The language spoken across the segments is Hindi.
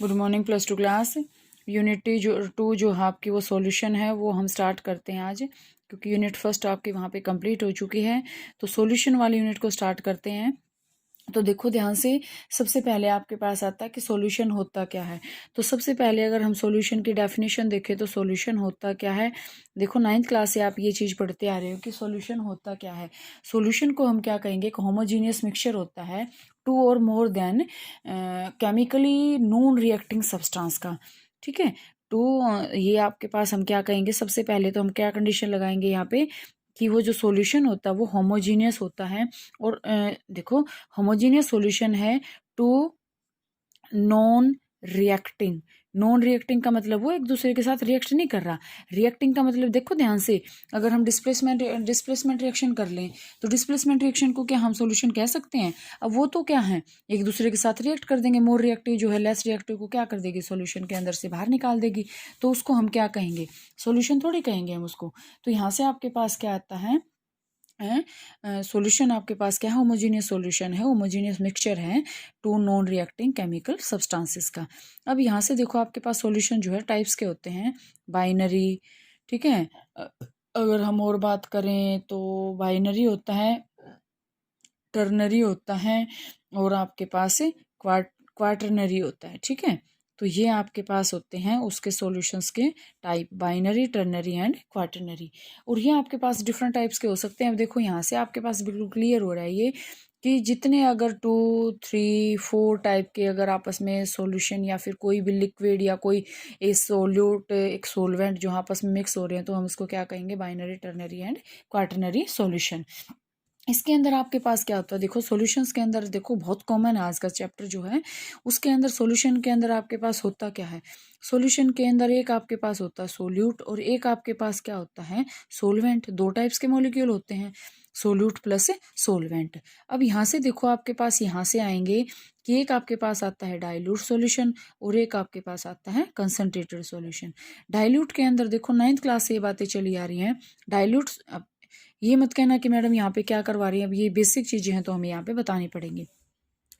Good morning plus two class. Unit two जो आपकी वो सॉल्यूशन है वो हम स्टार्ट करते हैं आज, क्योंकि यूनिट फर्स्ट आपकी वहाँ पे कंप्लीट हो चुकी है। तो सॉल्यूशन वाली यूनिट को स्टार्ट करते हैं। तो देखो ध्यान से, सबसे पहले आपके पास आता है कि सॉल्यूशन होता क्या है। तो सबसे पहले अगर हम सॉल्यूशन की डेफिनेशन देखें तो सॉल्यूशन होता क्या है। देखो 9th क्लास से आप ये चीज़ पढ़ते आ रहे हो कि सॉल्यूशन होता क्या है। सॉल्यूशन को हम क्या कहेंगे, एक होमोजीनियस मिक्सचर होता है टू और more than chemically non reacting substance का। ठीक है। तो ये आपके पास हम क्या कहेंगे, सबसे पहले तो हम क्या कंडीशन लगाएंगे यहाँ पे कि वो जो सॉल्यूशन होता है वो होमोजीनियस होता है। और देखो, होमोजीनियस सॉल्यूशन है two non reacting. Non reacting का मतलब वो एक दूसरे के साथ रिएक्ट नहीं कर रहा। रिएक्टिंग का मतलब देखो ध्यान से, अगर हम डिस्प्लेसमेंट रिएक्शन कर लें तो डिस्प्लेसमेंट रिएक्शन को क्या हम सॉल्यूशन कह सकते हैं। अब वो तो क्या है, एक दूसरे के साथ रिएक्ट कर देंगे। मोर रिएक्टिव जो है लेस रिएक्टिव को क्या कर देगी, सॉल्यूशन के अंदर से बाहर निकाल देगी। तो उसको हम क्या कहेंगे, सॉल्यूशन थोड़ी कहेंगे हम उसको। तो यहाँ से आपके पास क्या आता है, सॉल्यूशन आपके पास क्या है, होमोजीनियस सॉल्यूशन है, होमोजीनियस मिक्सचर है two non reacting chemical substances का। अब यहाँ से देखो आपके पास सॉल्यूशन जो है टाइप्स के होते हैं, बाइनरी। ठीक है। अगर हम और बात करें तो बाइनरी होता है, टर्नरी होता है, और आपके पास क्वाटरनरी होता है। ठीक है। तो ये आपके पास होते हैं उसके सॉल्यूशंस के type, binary, ternary and quaternary. और ये आपके पास डिफरेंट टाइप्स के हो सकते हैं। अब देखो यहाँ से आपके पास बिल्कुल क्लियर हो रहा है ये कि जितने अगर 2, 3, 4 टाइप के अगर आपस में सॉल्यूशन या फिर कोई भी लिक्विड या कोई एक सोल्यूट, एक सोलवेंट जो आपस में मिक्स हो रहे हैं, तो हम उसको क्या कहेंगे, binary, ternary and quaternary solution. इसके अंदर आपके पास क्या होता है, देखो सॉल्यूशंस के अंदर देखो बहुत कॉमन है आज का चैप्टर जो है उसके अंदर। सॉल्यूशन के अंदर आपके पास होता क्या है, सॉल्यूशन के अंदर एक आपके पास होता है सोल्यूट और एक आपके पास क्या होता है, सोलवेंट। दो टाइप्स के मॉलिक्यूल होते हैं, सोल्यूट प्लस सोलवेंट। अब यहाँ से देखो आपके पास यहाँ से आएंगे कि एक आपके पास आता है डाइल्यूट सॉल्यूशन और एक आपके पास आता है कंसंट्रेटेड सॉल्यूशन। डाइल्यूट के अंदर देखो 9th क्लास से ये बातें चली आ रही हैं। डाइल्यूट, ये मत कहना कि मैडम यहाँ पे क्या करवा रही है, अब ये बेसिक चीज़ें हैं तो हमें यहाँ पे बतानी पड़ेंगी।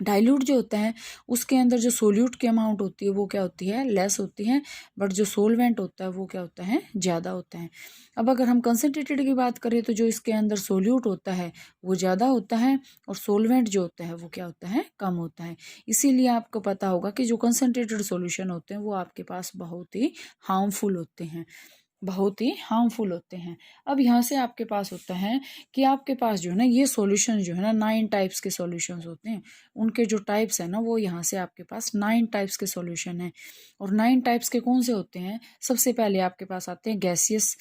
डाइल्यूट जो होता है उसके अंदर जो सोल्यूट की अमाउंट होती है वो क्या होती है, लेस होती है, बट जो सोलवेंट होता है वो क्या होता है, ज़्यादा होता है। अब अगर हम कंसनट्रेटेड की बात करें तो जो इसके अंदर सोल्यूट होता है वो ज़्यादा होता है और सोलवेंट जो होता है वो क्या होता है, कम होता है। इसीलिए आपको पता होगा कि जो कंसनट्रेटेड सोल्यूशन होते हैं वो आपके पास बहुत ही हार्मफुल होते हैं, बहुत ही हार्मफुल होते हैं। अब यहाँ से आपके पास होता है कि आपके पास जो है ना ये सॉल्यूशन जो है ना 9 टाइप्स के सॉल्यूशंस होते हैं। उनके जो टाइप्स है ना वो यहाँ से आपके पास 9 टाइप्स के सॉल्यूशन हैं। और 9 टाइप्स के कौन से होते हैं, सबसे पहले आपके पास आते हैं गैसियस,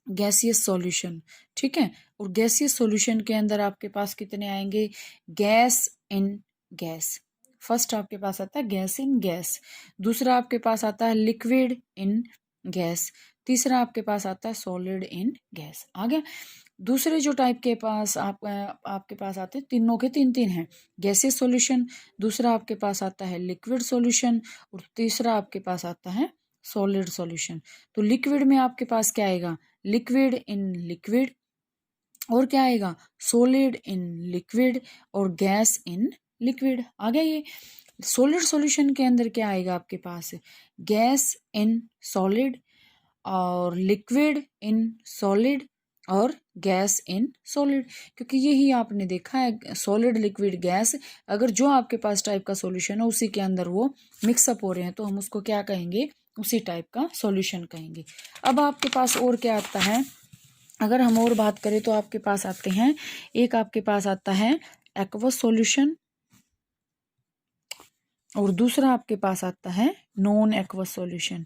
गैसियस सॉल्यूशन। ठीक है। और गैसियस सॉल्यूशन के अंदर आपके पास कितने आएंगे, गैस इन गैस। फर्स्ट आपके पास आता है गैस इन गैस, दूसरा आपके पास आता है लिक्विड इन गैस, तीसरा आपके पास आता है सॉलिड इन गैस। आ गया। दूसरे जो टाइप के पास आपके पास आते हैं, तीनों के तीन तीन हैं, गैसियस सॉल्यूशन, दूसरा आपके पास आता है लिक्विड सॉल्यूशन और तीसरा आपके पास आता है सॉलिड सॉल्यूशन। तो लिक्विड में आपके पास क्या आएगा, लिक्विड इन लिक्विड, और क्या आएगा, सॉलिड इन लिक्विड, और गैस इन लिक्विड। आ गया ये। सॉलिड सॉल्यूशन के अंदर क्या आएगा आपके पास, गैस इन सॉलिड और लिक्विड इन सॉलिड और गैस इन सॉलिड। क्योंकि यही आपने देखा है, सॉलिड लिक्विड गैस, अगर जो आपके पास टाइप का सॉल्यूशन है उसी के अंदर वो मिक्सअप हो रहे हैं तो हम उसको क्या कहेंगे, उसी टाइप का सॉल्यूशन कहेंगे। अब आपके पास और क्या आता है, अगर हम और बात करें तो आपके पास आते हैं, एक आपके पास आता है एक्वस सॉल्यूशन और दूसरा आपके पास आता है नॉन एक्वस सॉल्यूशन।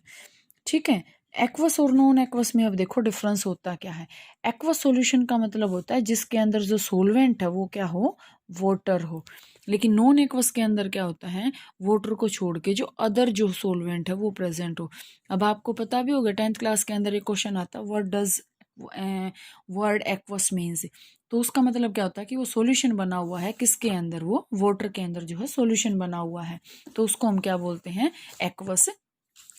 ठीक है। एक्वस और नॉन एक्वस में अब देखो डिफरेंस होता क्या है। एक्वस सॉल्यूशन का मतलब होता है जिसके अंदर जो सोलवेंट है वो क्या हो, वाटर हो। लेकिन नॉन एक्वस के अंदर क्या होता है, वाटर को छोड़ के जो अदर जो सोलवेंट है वो प्रेजेंट हो। अब आपको पता भी होगा 10th क्लास के अंदर एक क्वेश्चन आता है, what does word aqueous means. तो उसका मतलब क्या होता है कि वो सॉल्यूशन बना हुआ है किसके अंदर, वो वाटर के अंदर जो है सॉल्यूशन बना हुआ है, तो उसको हम क्या बोलते हैं, एक्वस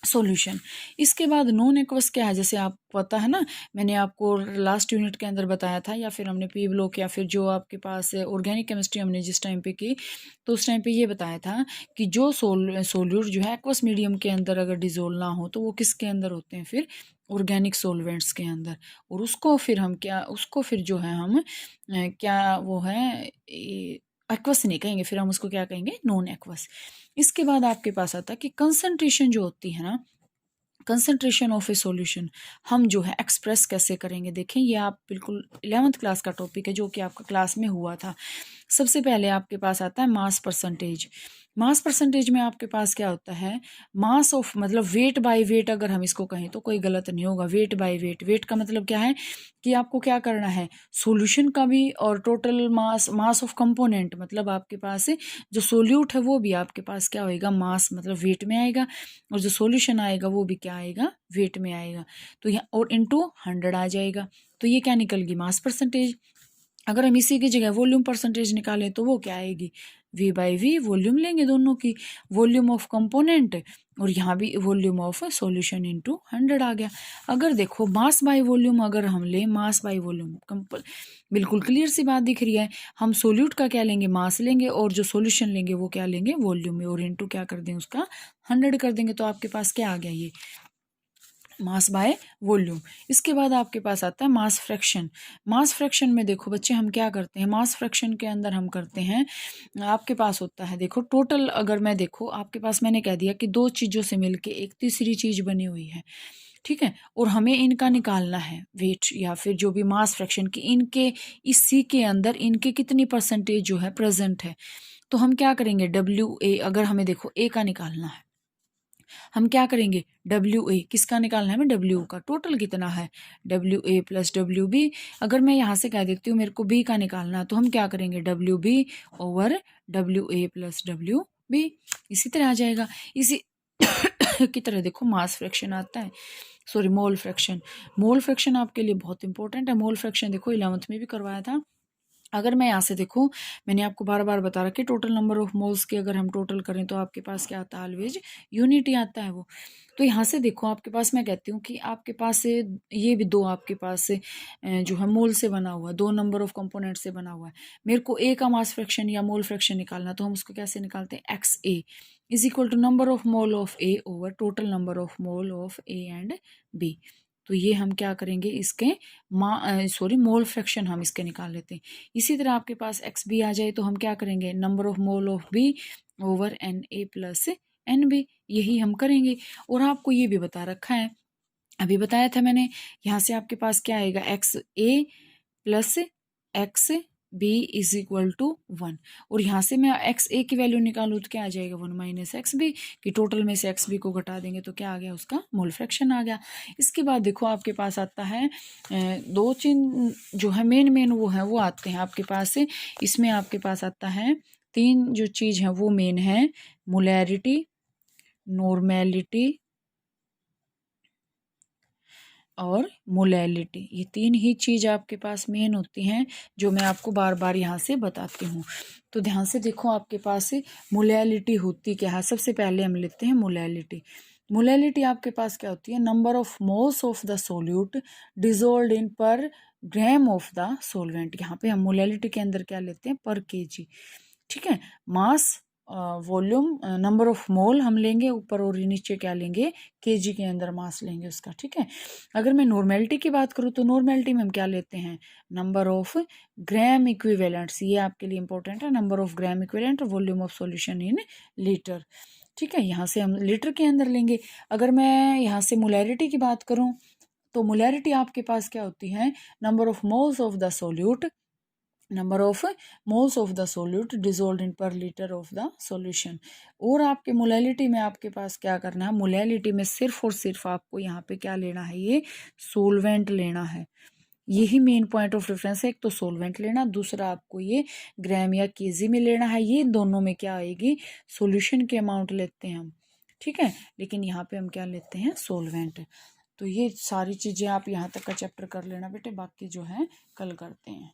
सॉल्यूशन। इसके बाद नॉन एक्वस क्या है, जैसे आप पता है ना, मैंने आपको लास्ट यूनिट के अंदर बताया था, या फिर हमने पी ब्लॉक या फिर जो आपके पास ऑर्गेनिक केमिस्ट्री हमने जिस टाइम पे की, तो उस टाइम पे ये बताया था कि जो सोल्यूट जो है एक्वस मीडियम के अंदर अगर डिजोल्व ना हो तो वो किसके अंदर होते हैं, फिर ऑर्गेनिक सोलवेंट्स के अंदर। और उसको फिर हम क्या, उसको फिर जो है हम क्या वो है एक्वस नहीं कहेंगे, फिर हम उसको क्या कहेंगे, नॉन एक्वस। इसके बाद आपके पास आता है कि कंसंट्रेशन जो होती है ना, कंसंट्रेशन ऑफ ए सॉल्यूशन हम जो है एक्सप्रेस कैसे करेंगे। देखें ये आप बिल्कुल 11th क्लास का टॉपिक है जो कि आपका क्लास में हुआ था। सबसे पहले आपके पास आता है मास परसेंटेज। मास परसेंटेज में आपके पास क्या होता है, मास ऑफ मतलब वेट बाय वेट, अगर हम इसको कहें तो कोई गलत नहीं होगा। वेट बाय वेट, वेट का मतलब क्या है कि आपको क्या करना है, सॉल्यूशन का भी और total mass, mass of component मतलब आपके पास जो सोल्यूट है वो भी आपके पास क्या होएगा, मास मतलब वेट में आएगा, और जो सॉल्यूशन आएगा वो भी क्या आएगा, वेट में आएगा। तो यहाँ और इनटू 100 आ जाएगा, तो ये क्या निकल गई, मास परसेंटेज। अगर हम इसी की जगह वॉल्यूम परसेंटेज निकालें तो वो क्या आएगी, वी बाई वी, वॉल्यूम लेंगे दोनों की, वॉल्यूम ऑफ कंपोनेंट, और यहाँ भी वॉल्यूम ऑफ सॉल्यूशन इनटू 100 आ गया। अगर देखो मास बाय वॉल्यूम अगर हम लें, मास बाय वॉल्यूम बिल्कुल क्लियर सी बात दिख रही है। हम सोल्यूट का क्या लेंगे, मास लेंगे, और जो सॉल्यूशन लेंगे वो क्या लेंगे, वॉल्यूम में, और इनटू क्या कर दें, उसका 100 कर देंगे। तो आपके पास क्या आ गया, ये मास बाय वॉल्यूम। इसके बाद आपके पास आता है मास फ्रैक्शन। मास फ्रैक्शन में देखो बच्चे हम क्या करते हैं, मास फ्रैक्शन के अंदर हम करते हैं, आपके पास होता है देखो टोटल, अगर मैं देखो आपके पास मैंने कह दिया कि दो चीज़ों से मिलके एक तीसरी चीज़ बनी हुई है, ठीक है, और हमें इनका निकालना है वेट या फिर जो भी मास फ्रैक्शन की, इनके इसी के अंदर इनके कितनी परसेंटेज जो है प्रेजेंट है। तो हम क्या करेंगे, डब्ल्यू ए, अगर हमें देखो ए का निकालना है, हम क्या करेंगे, डब्ल्यू ए किसका निकालना है, हमें डब्ल्यू का टोटल कितना है, W A plus W B. अगर मैं यहाँ से कह देती हूँ मेरे को बी का निकालना है, तो हम क्या करेंगे, W B over W A plus W B, इसी तरह आ जाएगा। इसी की तरह देखो मास फ्रैक्शन आता है, sorry mole fraction. Mole fraction आपके लिए बहुत इंपॉर्टेंट है। मोल फ्रैक्शन देखो 11th में भी करवाया था। अगर मैं यहाँ से देखूँ, मैंने आपको बार बार बता रखा कि टोटल नंबर ऑफ मोल्स की अगर हम टोटल करें तो आपके पास क्या आता है, ऑलवेज यूनिट ही आता है वो। तो यहाँ से देखो आपके पास, मैं कहती हूँ कि आपके पास से ये भी दो आपके पास से जो है मोल से बना हुआ है, दो नंबर ऑफ कंपोनेंट से बना हुआ है। मेरे को ए का मास फ्रैक्शन या मोल फ्रैक्शन निकालना, तो हम उसको कैसे निकालते हैं, X A is equal to number of mole of A over total number of mole of A and B. तो ये हम क्या करेंगे, इसके सॉरी मोल फ्रैक्शन हम इसके निकाल लेते हैं। इसी तरह आपके पास एक्स बी आ जाए तो हम क्या करेंगे, number of mole of B over N A plus N B, यही हम करेंगे। और आपको ये भी बता रखा है, अभी बताया था मैंने, यहाँ से आपके पास क्या आएगा, X A plus X B is equal to 1, और यहाँ से मैं एक्स ए की वैल्यू निकालूँ तो क्या आ जाएगा, 1 माइनस एक्स बी, कि टोटल में से एक्स बी को घटा देंगे तो क्या आ गया, उसका मोल फ्रैक्शन आ गया। इसके बाद देखो आपके पास आता है दो चिन्ह जो है मेन मेन वो है, वो आते हैं आपके पास। इसमें आपके पास आता है तीन जो चीज़ है वो मेन है, मोलैरिटी, नॉर्मेलिटी और मोलैलिटी। ये तीन ही चीज़ आपके पास मेन होती हैं, जो मैं आपको बार बार यहाँ से बताती हूँ। तो ध्यान से देखो आपके पास मोलैलिटी होती क्या है। सबसे पहले हम लेते हैं मोलैलिटी। मोलैलिटी आपके पास क्या होती है, number of moles of the solute dissolve in पर ग्राम ऑफ द सोलवेंट। यहाँ पे हम मोलैलिटी के अंदर क्या लेते हैं, पर केजी, ठीक है। मास, वॉल्यूम, नंबर ऑफ मोल हम लेंगे ऊपर, और नीचे क्या लेंगे, केजी के अंदर मास लेंगे उसका, ठीक है। अगर मैं नॉर्मेलिटी की बात करूँ तो नॉर्मेलिटी में हम क्या लेते हैं, नंबर ऑफ ग्राम इक्विवेलेंट्स, ये आपके लिए इंपॉर्टेंट है, number of gram equivalent, volume of solution in litre, ठीक है। यहाँ से हम लीटर के अंदर लेंगे। अगर मैं यहाँ से मोलैरिटी की बात करूँ तो मोलैरिटी आपके पास क्या होती है, number of moles of the solute, number of moles of the solute dissolve in पर लीटर ऑफ द सॉल्यूशन। और आपके मोलैलिटी में आपके पास क्या करना है, मोलैलिटी में सिर्फ और सिर्फ आपको यहाँ पे क्या लेना है, ये सोलवेंट लेना है। यही मेन पॉइंट ऑफ रेफरेंस है, एक तो सोलवेंट लेना, दूसरा आपको ये ग्राम या केजी में लेना है। ये दोनों में क्या आएगी, सॉल्यूशन की अमाउंट लेते हैं हम, ठीक है, लेकिन यहाँ पे हम क्या लेते हैं, सोलवेंट। तो ये सारी चीज़ें आप यहाँ तक का चैप्टर कर लेना बेटे, बाकी जो है कल करते हैं।